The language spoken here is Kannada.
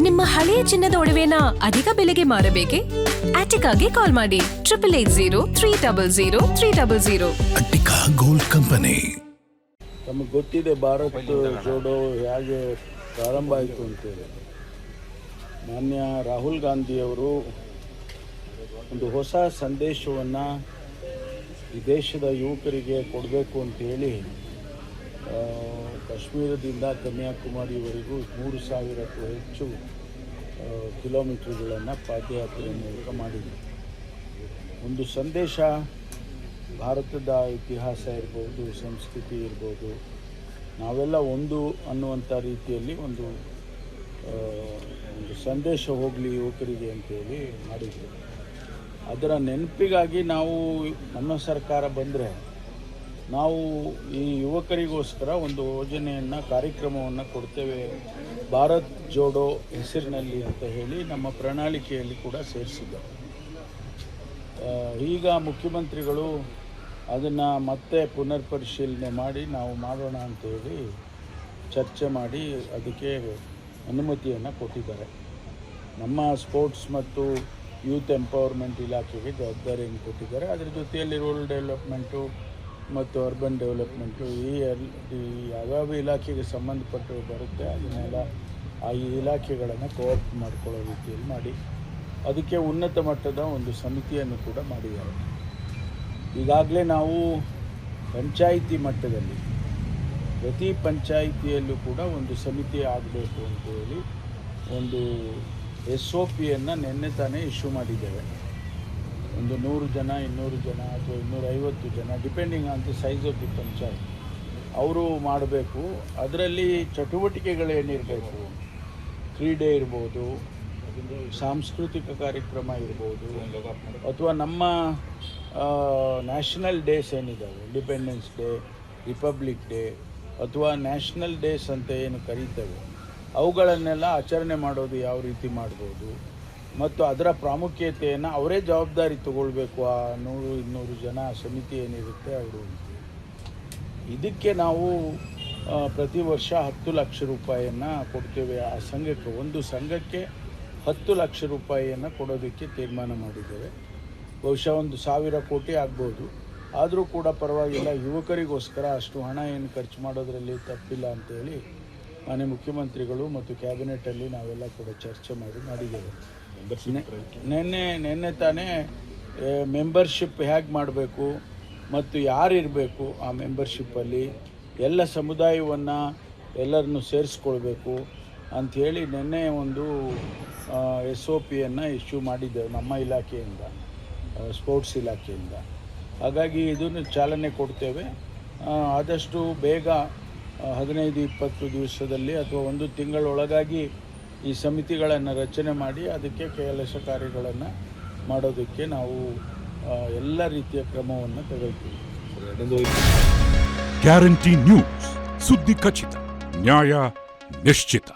ನಿಮ್ಮ ಹಳೆಯ ಚಿನ್ನದ ಒಡವೆನ ಅಧಿಕ ಬೆಲೆಗೆ ಮಾರಬೇಕೆ? ಆಟಿಕಾಗೆ ಕಾಲ್ ಮಾಡಿ 8880 ಅಟ್ಟಿಕಾ ಗೋಲ್ಡ್ ಕಂಪನಿ. ನಮಗೆ ಗೊತ್ತಿದೆ ಭಾರತ್ ಜೋಡೋ ಹೇಗೆ ಪ್ರಾರಂಭ ಆಯಿತು ಅಂತೇಳಿ. ಮಾನ್ಯ ರಾಹುಲ್ ಗಾಂಧಿಯವರು ಒಂದು ಹೊಸ ಸಂದೇಶವನ್ನು ಈ ದೇಶದ ಯುವಕರಿಗೆ ಕೊಡಬೇಕು ಅಂತೇಳಿ ಕಾಶ್ಮೀರದಿಂದ ಕನ್ಯಾಕುಮಾರಿವರೆಗೂ 3,000ಕ್ಕೂ ಹೆಚ್ಚು ಕಿಲೋಮೀಟರ್ಗಳನ್ನು ಪಾದಯಾತ್ರೆ ಮೂಲಕ ಮಾಡಿದರು. ಒಂದು ಸಂದೇಶ ಭಾರತದ ಇತಿಹಾಸ ಇರ್ಬೋದು, ಸಂಸ್ಕೃತಿ ಇರ್ಬೋದು, ನಾವೆಲ್ಲ ಒಂದು ಅನ್ನುವಂಥ ರೀತಿಯಲ್ಲಿ ಒಂದು ಸಂದೇಶ ಹೋಗಲಿ ಯುವಕರಿಗೆ ಅಂತೇಳಿ ಮಾಡಿದ್ರು. ಅದರ ನೆನಪಿಗಾಗಿ ನಾವು ನಮ್ಮ ಸರ್ಕಾರ ಬಂದರೆ ನಾವು ಈ ಯುವಕರಿಗೋಸ್ಕರ ಒಂದು ಯೋಜನೆಯನ್ನು ಕಾರ್ಯಕ್ರಮವನ್ನು ಕೊಡ್ತೇವೆ, ಭಾರತ್ ಜೋಡೋ ಹೆಸರಿನಲ್ಲಿ ಅಂತ ಹೇಳಿ ನಮ್ಮ ಪ್ರಣಾಳಿಕೆಯಲ್ಲಿ ಕೂಡ ಸೇರಿಸಿದ್ದಾರೆ. ಈಗ ಮುಖ್ಯಮಂತ್ರಿಗಳು ಅದನ್ನು ಮತ್ತೆ ಪುನರ್ ಪರಿಶೀಲನೆ ಮಾಡಿ ನಾವು ಮಾಡೋಣ ಅಂತೇಳಿ ಚರ್ಚೆ ಮಾಡಿ ಅದಕ್ಕೆ ಅನುಮತಿಯನ್ನು ಕೊಟ್ಟಿದ್ದಾರೆ. ನಮ್ಮ ಸ್ಪೋರ್ಟ್ಸ್ ಮತ್ತು ಯೂತ್ ಎಂಪವರ್ಮೆಂಟ್ ಇಲಾಖೆಗೆ ಜವಾಬ್ದಾರಿಯನ್ನು ಕೊಟ್ಟಿದ್ದಾರೆ. ಅದರ ಜೊತೆಯಲ್ಲಿ ರೂರಲ್ ಡೆವಲಪ್ಮೆಂಟು ಮತ್ತು ಅರ್ಬನ್ ಡೆವಲಪ್ಮೆಂಟು ಈ ಯಾವ್ಯಾವ ಇಲಾಖೆಗೆ ಸಂಬಂಧಪಟ್ಟು ಬರುತ್ತೆ ಅದನ್ನೆಲ್ಲ ಆ ಇಲಾಖೆಗಳನ್ನು ಕೋಆಪ್ಟ್ ಮಾಡಿಕೊಳ್ಳೋ ರೀತಿಯಲ್ಲಿ ಮಾಡಿ ಅದಕ್ಕೆ ಉನ್ನತ ಮಟ್ಟದ ಒಂದು ಸಮಿತಿಯನ್ನು ಕೂಡ ಮಾಡಿದ್ದಾರೆ. ಈಗಾಗಲೇ ನಾವು ಪಂಚಾಯಿತಿ ಮಟ್ಟದಲ್ಲಿ ಪ್ರತಿ ಪಂಚಾಯಿತಿಯಲ್ಲೂ ಕೂಡ ಒಂದು ಸಮಿತಿ ಆಗಬೇಕು ಅಂತೇಳಿ ಒಂದು SOPಯನ್ನು ನಿನ್ನೆ ತಾನೇ ಇಶ್ಯೂ ಮಾಡಿದ್ದೇವೆ. ಒಂದು 100 ಜನ, 200 ಜನ ಅಥವಾ 250 ಜನ depending on the size of the panchayat ಅವರು ಮಾಡಬೇಕು. ಅದರಲ್ಲಿ ಚಟುವಟಿಕೆಗಳೇನಿರಬೇಕು, ಕ್ರೀಡೆ ಇರ್ಬೋದು, ಸಾಂಸ್ಕೃತಿಕ ಕಾರ್ಯಕ್ರಮ ಇರ್ಬೋದು, ಅಥವಾ ನಮ್ಮ ನ್ಯಾಷನಲ್ ಡೇಸ್ ಏನಿದ್ದಾವೆ, ಇಂಡಿಪೆಂಡೆನ್ಸ್ ಡೇ, ರಿಪಬ್ಲಿಕ್ ಡೇ ಅಥವಾ ನ್ಯಾಷನಲ್ ಡೇಸ್ ಅಂತ ಏನು ಕರೀತೇವೆ, ಅವುಗಳನ್ನೆಲ್ಲ ಆಚರಣೆ ಮಾಡೋದು ಯಾವ ರೀತಿ ಮಾಡ್ಬೋದು ಮತ್ತು ಅದರ ಪ್ರಾಮುಖ್ಯತೆಯನ್ನು ಅವರೇ ಜವಾಬ್ದಾರಿ ತಗೊಳ್ಬೇಕು. ಆ 100-200 ಜನ ಸಮಿತಿ ಏನಿರುತ್ತೆ ಅವರು. ಇದಕ್ಕೆ ನಾವು ಪ್ರತಿ ವರ್ಷ 10 ಲಕ್ಷ ರೂಪಾಯಿಯನ್ನು ಕೊಡ್ತೇವೆ ಆ ಸಂಘಕ್ಕೆ. ಒಂದು ಸಂಘಕ್ಕೆ 10 ಲಕ್ಷ ರೂಪಾಯಿಯನ್ನು ಕೊಡೋದಕ್ಕೆ ತೀರ್ಮಾನ ಮಾಡಿದ್ದೇವೆ. ಬಹುಶಃ 1,000 ಕೋಟಿ ಆಗ್ಬೋದು, ಆದರೂ ಕೂಡ ಪರವಾಗಿಲ್ಲ. ಯುವಕರಿಗೋಸ್ಕರ ಅಷ್ಟು ಹಣ ಏನು ಖರ್ಚು ಮಾಡೋದರಲ್ಲಿ ತಪ್ಪಿಲ್ಲ ಅಂತೇಳಿ ಮಾನ್ಯ ಮುಖ್ಯಮಂತ್ರಿಗಳು ಮತ್ತು ಕ್ಯಾಬಿನೆಟಲ್ಲಿ ನಾವೆಲ್ಲ ಕೂಡ ಚರ್ಚೆ ಮಾಡಿದ್ದೇವೆ. ನಿನ್ನೆ ತಾನೇ ಮೆಂಬರ್ಶಿಪ್ ಹೇಗೆ ಮಾಡಬೇಕು ಮತ್ತು ಯಾರಿರಬೇಕು ಆ ಮೆಂಬರ್ಶಿಪ್ಪಲ್ಲಿ, ಎಲ್ಲ ಸಮುದಾಯವನ್ನು ಎಲ್ಲರನ್ನು ಸೇರಿಸ್ಕೊಳ್ಬೇಕು ಅಂಥೇಳಿ ನಿನ್ನೆ ಒಂದು SOPಯನ್ನು ಇಶ್ಯೂ ಮಾಡಿದ್ದೇವೆ ನಮ್ಮ ಇಲಾಖೆಯಿಂದ, ಸ್ಪೋರ್ಟ್ಸ್ ಇಲಾಖೆಯಿಂದ. ಹಾಗಾಗಿ ಇದನ್ನು ಚಾಲನೆ ಕೊಡ್ತೇವೆ. ಆದಷ್ಟು ಬೇಗ 15-20 ದಿವಸದಲ್ಲಿ ಅಥವಾ 1 ತಿಂಗಳೊಳಗಾಗಿ ಈ ಸಮಿತಿಗಳನ್ನು ರಚನೆ ಮಾಡಿ ಅದಕ್ಕೆ ಕೆಲಸ ಕಾರ್ಯಗಳನ್ನು ಮಾಡೋದಕ್ಕೆ ನಾವು ಎಲ್ಲ ರೀತಿಯ ಕ್ರಮವನ್ನು ತಗೊಳ್ತೀವಿ. ಗ್ಯಾರಂಟಿ ನ್ಯೂಸ್, ಸುದ್ದಿ ಖಚಿತ, ನ್ಯಾಯ ನಿಶ್ಚಿತ.